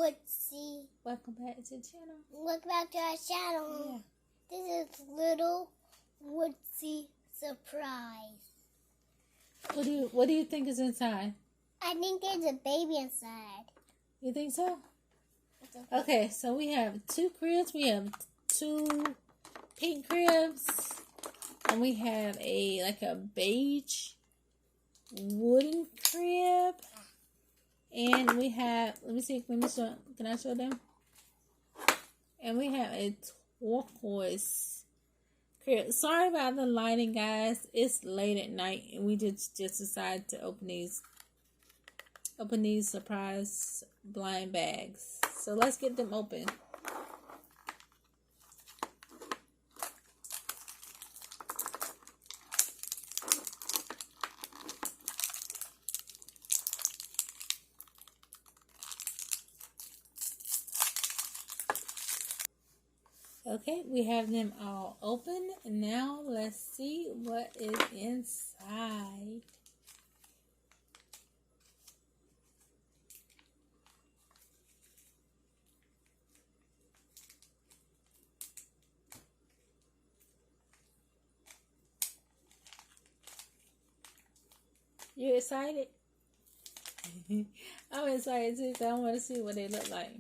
Woodsy. Welcome back to the channel. Welcome back to our channel. Yeah. This is little Woodsy surprise. What do you think is inside? I think there's a baby inside. You think so? Okay, so we have 2 cribs. We have 2 pink cribs, and we have a beige wooden crib, and we have, let me see, can I show them? And we have a turquoise crib. Sorry about the lighting, guys. It's late at night, and we just decided to open these surprise blind bags. So let's get them open. Okay, we have them all open. Now let's see what is inside. You excited? I'm excited too, because I want to see what they look like.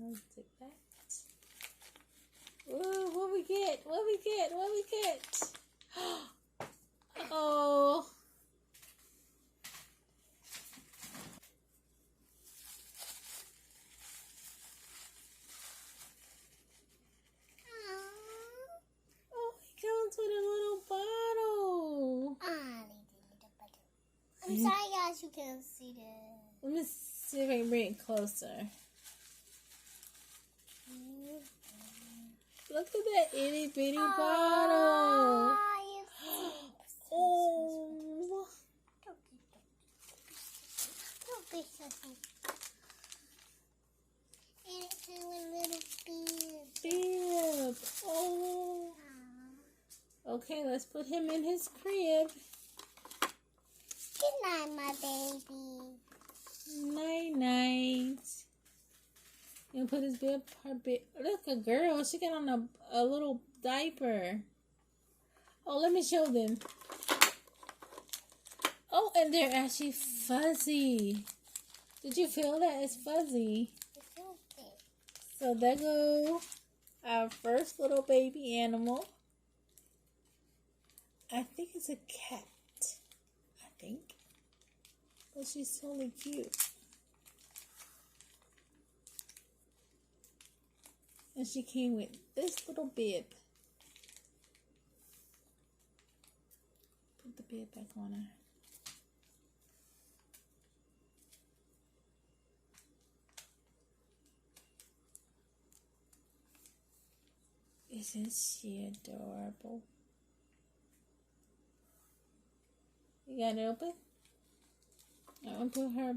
Let's take that. Ooh, what we get? What we get? What we get? Oh. Oh, it comes with a little bottle. I'm sorry, guys, you can't see this. Let me see if I can bring it closer. Look at that itty bitty bottle. Oh. Don't be so and it's a little bib. Bib. Oh. Okay, let's put him in his crib. Good night, my baby. Night night. And put his bib, her bib. Look, a girl. She got on a little diaper. Oh, let me show them. Oh, and they're actually fuzzy. Did you feel that? It's fuzzy. So there go our first little baby animal. I think it's a cat. I think. But she's totally cute. And she came with this little bib. Put the bib back on her. Isn't she adorable? You got it open? I'm going to put her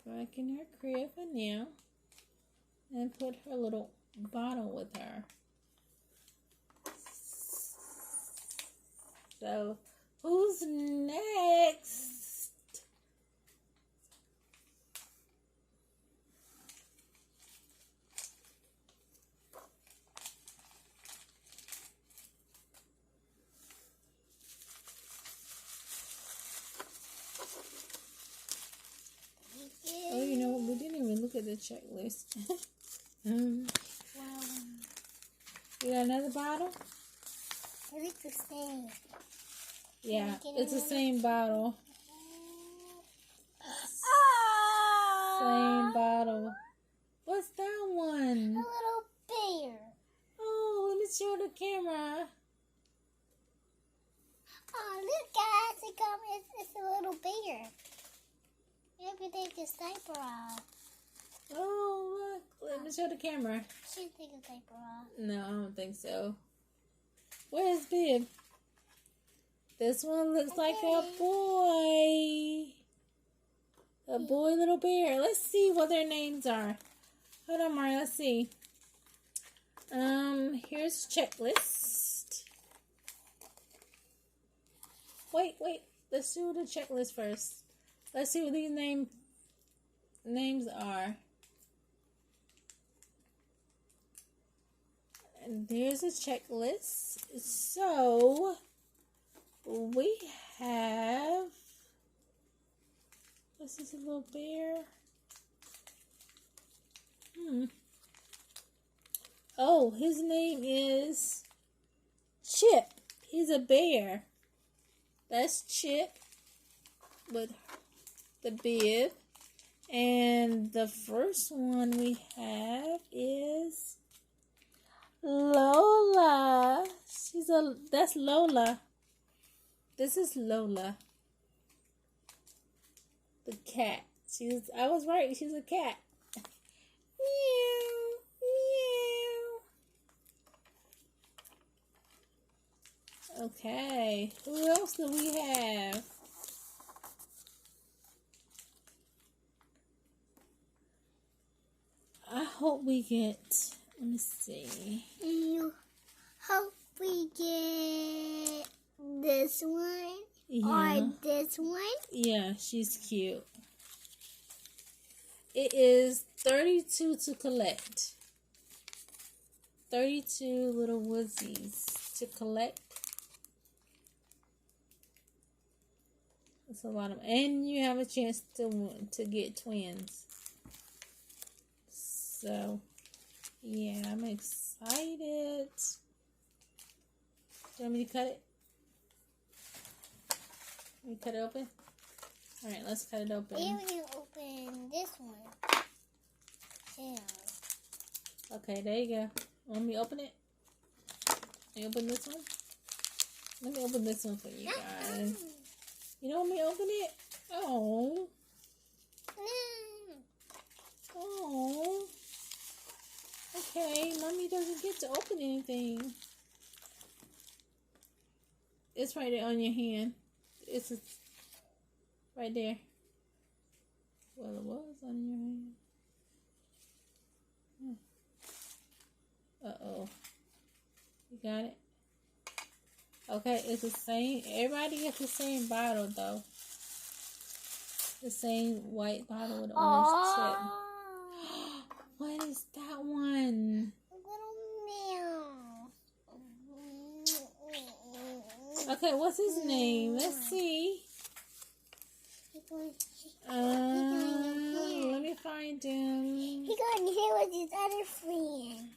back in her crib for now. And put her little bottle with her. So, who's next? Oh, you know what? We didn't even look at the checklist. You got another bottle? I think the same. Yeah, it's the same bottle. Same bottle. What's that one? A little bear. Oh, let me show the camera. Oh, look, guys. It's a little bear. Maybe they just diaper off. Oh, look. Let me show the camera. She take a diaper off. No, I don't think so. Where's Bib? This one looks like a boy. A boy little bear. Let's see what their names are. Hold on, Mario. Let's see. Here's checklist. Wait, let's do the checklist first. Let's see what these names are. And there's a checklist. So we have, this is a little bear. Oh, his name is Chip. He's a bear. That's Chip with the bib. And the first one we have is Lola. That's Lola. This is Lola. The cat. I was right, she's a cat. Meow, meow. Okay, who else do we have? I hope we get, let me see. You hope we get this one or this one. Yeah, she's cute. It is 32 to collect. 32 little woosies to collect. That's a lot of, and you have a chance to get twins. So, yeah, I'm excited. Do you want me to cut it? Let me cut it open? Alright, let's cut it open. Maybe we can open this one. Yeah. Okay, there you go. Want me to open it? Can you open this one? Let me open this one for you guys. You don't want me to open it? Oh. No. Oh. Okay, Mommy doesn't get to open anything. It's right there on your hand. It's right there. Well, it was on your hand. Uh-oh. You got it? Okay, it's the same. Everybody gets the same bottle, though. The same white bottle with orange tip. What is that one? Okay, what's his name? Let's see. Let me find him. He got here with his other friend.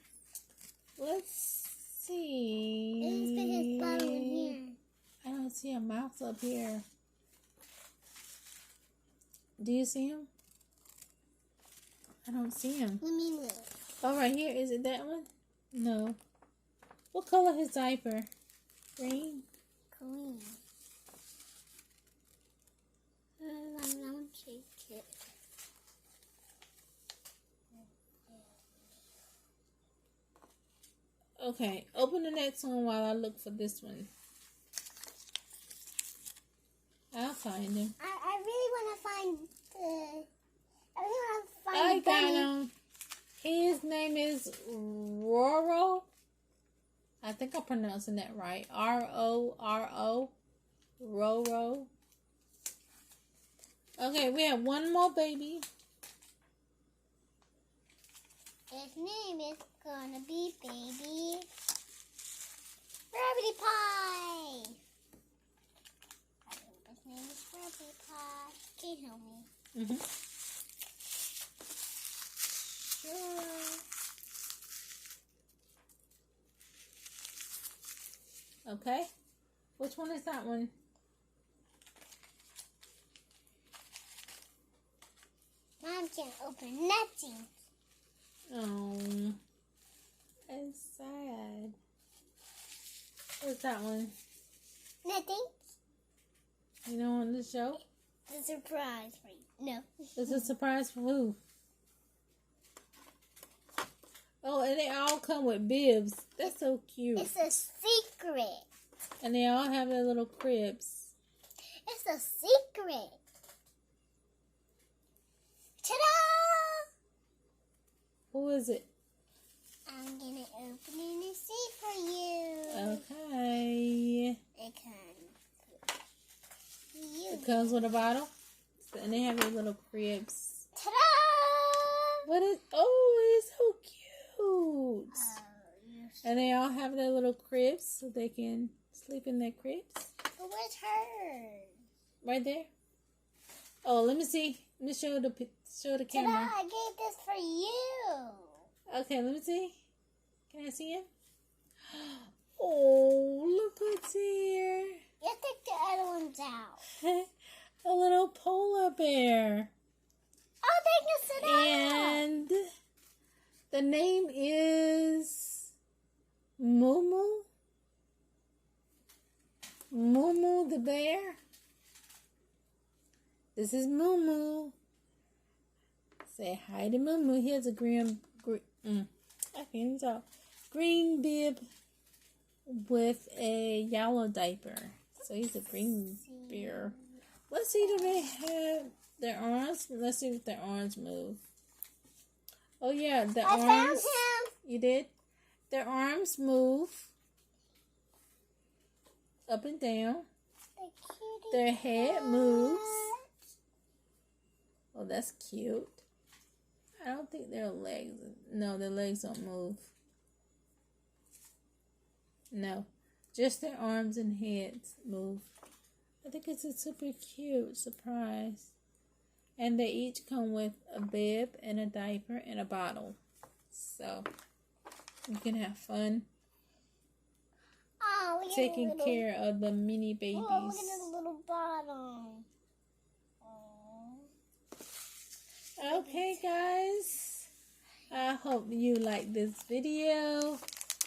Let's see. Let's put his bottle in here. I don't see a mouse up here. Do you see him? I don't see him. Let me look. Oh, right here. Is it that one? No. What color is his diaper? Green? Green. I'm gonna take it. Okay, open the next one while I look for this one. I'll find him. I really want to find the. I really want to find. I got Bunny. him. His name is Roro. I think I'm pronouncing that right. R-O-R-O. Roro. Okay, we have one more baby. His name is gonna be Baby Rabbity Pie. I hope his name is Rabbity Pie. Can you help me? Sure. Okay. Which one is that one? Mom can't open nothing. Oh, it's sad. What's that one? Nothing. You don't want to show? It's a surprise for you. No. It's a surprise for who? Oh, and they all come with bibs. That's so cute. It's a secret. And they all have their little cribs. It's a secret. Ta-da! Who is it? I'm gonna open it and see for you. Okay. It can. comes with a bottle. And they have their little cribs. Ta-da! What is... Oh, it's so cute. And they all have their little cribs so they can sleep in their cribs. But where's hers? Right there. Oh, let me see. Let me show the camera. Ta-da! I gave this for you. Okay, let me see. Can I see him? Oh, look what's here. You take the other ones out. A little polar bear. Oh, they can sit down. And the name is Mumu. Mumu the bear. This is Mumu. Say hi to Mumu. Here's a green bib with a yellow diaper. So he's a green bear. Let's see, do they have their arms? Let's see if their arms move. Oh yeah, the arms. I found him. You did? Their arms move up and down. Their head moves. Oh, that's cute. I don't think their legs. No, their legs don't move. No, just their arms and heads move. I think it's a super cute surprise. And they each come with a bib and a diaper and a bottle. So you can have fun taking care of the mini babies. Oh, look at the little bottle. Okay, guys. I hope you like this video.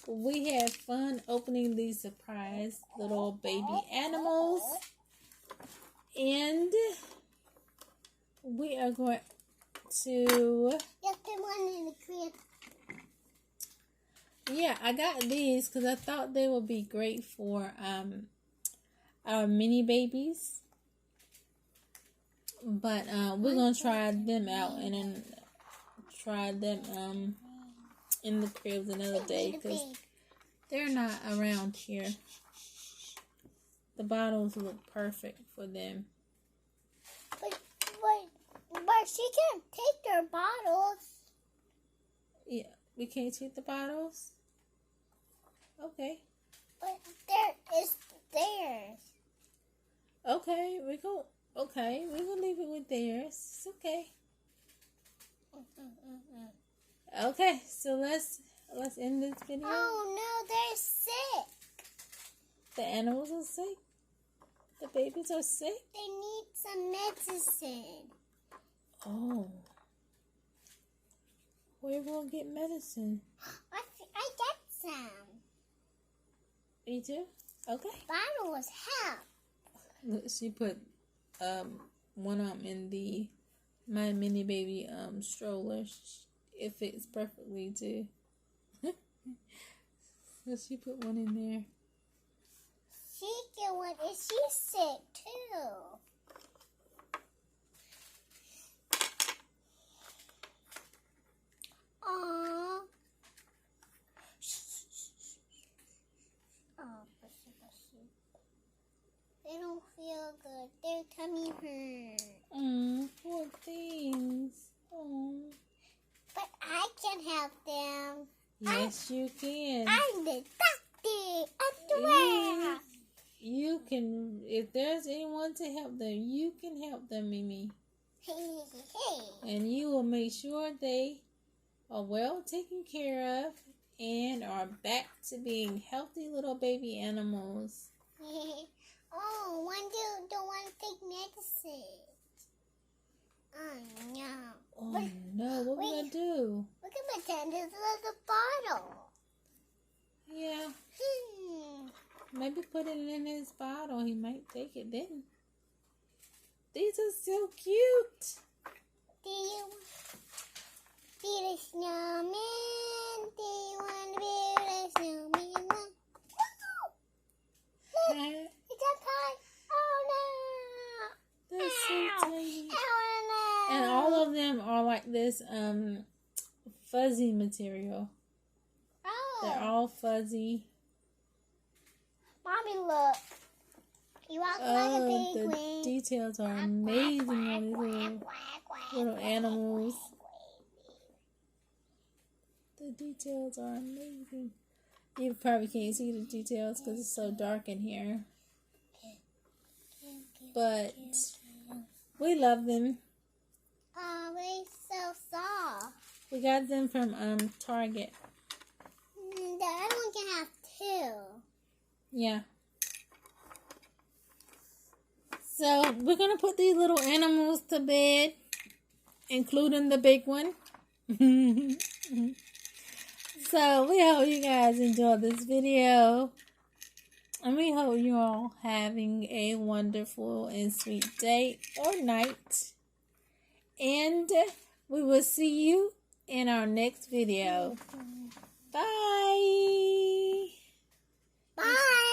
We had fun opening these surprise little baby animals. And we are going to... Yes, the one in the crib. Yeah, I got these because I thought they would be great for our mini babies. But we're going to try them out and then try them in the cribs another day because they're not around here. The bottles look perfect for them. But she can't take their bottles. Yeah, we can't take the bottles? Okay. But it's theirs. Okay, we're going to leave it with theirs. It's okay. Okay, so let's end this video. Oh no, they're sick. The animals are sick. The babies are sick. They need some medicine. Oh. Where will we get medicine? I got some. You do? Okay. Bottles help. Look, she put one of them in the My Mini Baby stroller. It fits perfectly too. So she put one in there. She get one and she's sick too. Aww. Oh, they don't feel good. Their tummy hurt. Poor things. But I can help them. Yes, you can. I'm the doctor. Underwear. You can. If there's anyone to help them, you can help them, Mimi. And you will make sure they are well taken care of and are back to being healthy little baby animals. Oh, one dude don't want to take medicine. Oh no. Oh no, what we gonna do? We can pretend this is a bottle. Yeah. Maybe put it in his bottle. He might take it then. These are so cute. Do you be the snowman? Do you want to be the snowman? Look, it's a pie. Oh no. They're so tiny. Oh no. And all of them are like this fuzzy material. Oh. They're all fuzzy. Mommy, look. He walks like a Oh, the penguin. details are amazing on these little animals. The details are amazing. You probably can't see the details because it's so dark in here. But we love them. Oh, they so soft. We got them from Target. The other one can have two. Yeah. So we're gonna put these little animals to bed, including the big one. So we hope you guys enjoyed this video. And we hope you're all having a wonderful and sweet day or night. And we will see you in our next video. Bye. Bye.